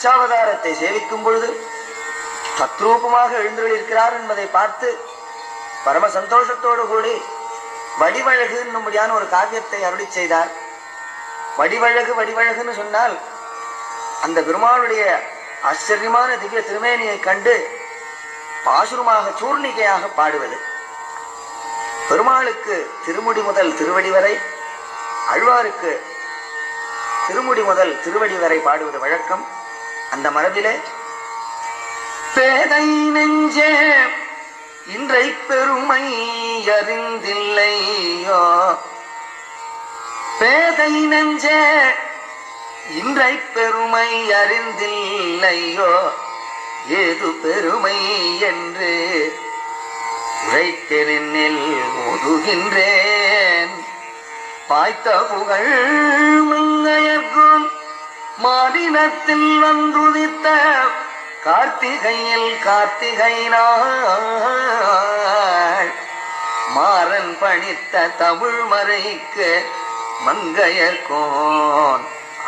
அர்ச்சாவதாரத்தை சேவிக்கும் பொழுது தத்ரூபமாக எழுந்தருளிருக்கிறார் என்பதை பார்த்து பரம சந்தோஷத்தோடு கூடி வடிவழகு என்னும்படியான ஒரு காவியத்தை அருளி செய்தார். வடிவழகு வடிவழகுன்னு சொன்னால் அந்த பெருமாளுடைய ஆச்சரியமான திவ்ய திருமேனியை கண்டு பாசுரமாக சூர்ணிகையாக பாடுவது. பெருமாளுக்கு திருமுடி முதல் திருவடி வரை, ஆழ்வாருக்கு திருமுடி முதல் திருவடி வரை பாடுவது வழக்கம். அந்த மரபிலே பேதை நெஞ்சே இன்றை பெருமை அறிந்தில்லையோ, பேதை நெஞ்சே இன்றை பெருமை அறிந்தில்லையோ, ஏது பெருமை என்று உரைத்தெனில் ஓதுகின்றேன். பாய்த்த புகழ் மங்கையர்க்கும் மாநிலத்தில் வந்துதித்த கார்த்திகையில் கார்த்திகை நாள் மாறன் பணித்த தமிழ் மறைக்கு மங்கையர்கோன்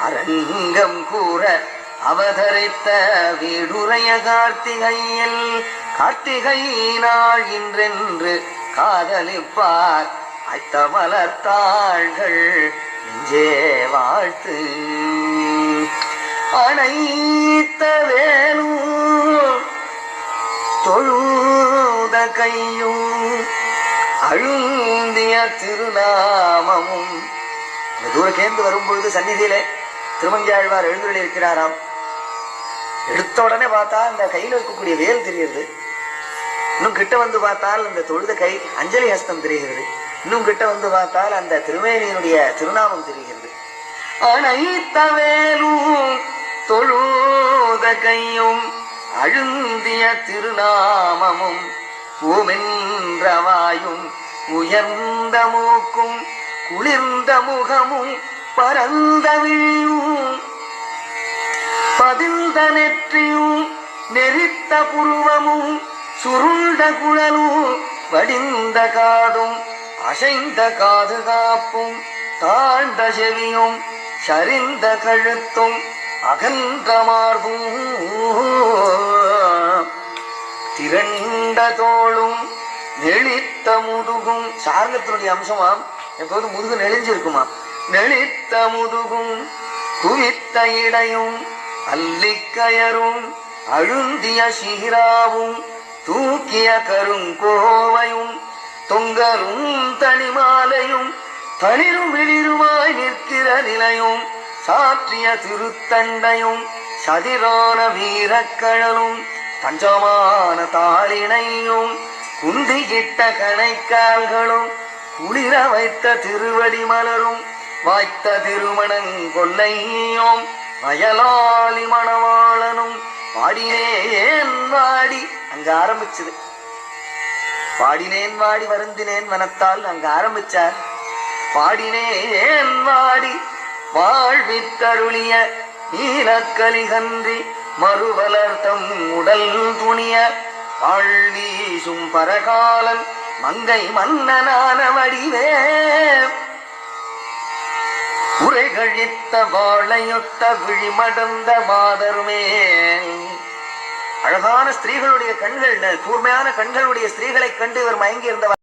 அரங்கம் கூற அவதரித்த வீடுரைய கார்த்திகையில் கார்த்திகை நாள் இன்றென்று காதலிப்பார் ஐத்த மலர்த்தாள்கள் நெஞ்சே வாழ்த்து. அனைத்த வேலும் தொழுத கையும் அழுந்திய திருநாமமும். தூரக்கேந்து வரும்பொழுது சந்நிதியிலே திருமங்கியாழ்வார் எழுந்துள்ள இருக்கிறாராம். எடுத்த உடனே பார்த்தா இந்த கையில் இருக்கக்கூடிய வேல் தெரிகிறது. இன்னும் கிட்ட வந்து பார்த்தால் அந்த தொழுத கை அஞ்சலி ஹஸ்தம் தெரிகிறது. இன்னும் கிட்ட வந்து பார்த்தால் அந்த திருமேனியினுடைய திருநாமம் தெரிகிறது. அனைத்த வேலும் தொழுத கையும் அழுந்திய திருநாமமும் பூமென்றவாயும் உயர்ந்த மூக்கும் குளிர்ந்த முகமும் பரந்த விழியும் பதிந்த நெற்றியும் நெறித்த புருவமும் சுருண்ட குழலும் வடிந்த காதும் அசைந்த காது காப்பும் தாழ்ந்த செவியும் சரிந்த கழுத்தும் அகன்ற மார்பும் திரண்ட தோளும் நெளித்த முதுகும். சார்கத்தினுடைய அம்சமாம் எப்போது முதுகு நெளிஞ்சிருக்குமா. நெளித்த முதுகும் குவித்த இடையும் அல்லிக்கயரும் அழுந்திய சீராவும் தூக்கிய கருங்கோவையும் தொங்கரும் தனிமாலையும் தளிரும் விளிருமாய் நிற்கிற நிலையும் சாற்றிய திருத்தண்டையும் சதிரான வீரக்கழலும் பஞ்சமான தாளினையும் குந்திகிட்ட கணைக்கால்களும் குளிர வைத்த திருவடி மலரும் வாய்த்த திருமணங்கொல்லையும் வயலாளி மணவாளனும் பாடினேன் வாடி. அங்க ஆரம்பிச்சது பாடினேன் வாடி வருந்தினேன் வனத்தால் அங்க ஆரம்பிச்சார். பாடினேன் வாடி வாழ்வித்தருளிய நீலக்கலிகன்றி மறுவலர்த்தம் உடல் துணிய வாழ்வீசும் பரகாலன் மங்கை மன்னனான வடிவே உரைகழித்த வாழையொத்த விழிமடந்த மாதருமே. அழகான ஸ்திரீகளுடைய கண்கள், கூர்மையான கண்களுடைய ஸ்திரீகளை கண்டு இவர் மயங்கி இருந்தவர்.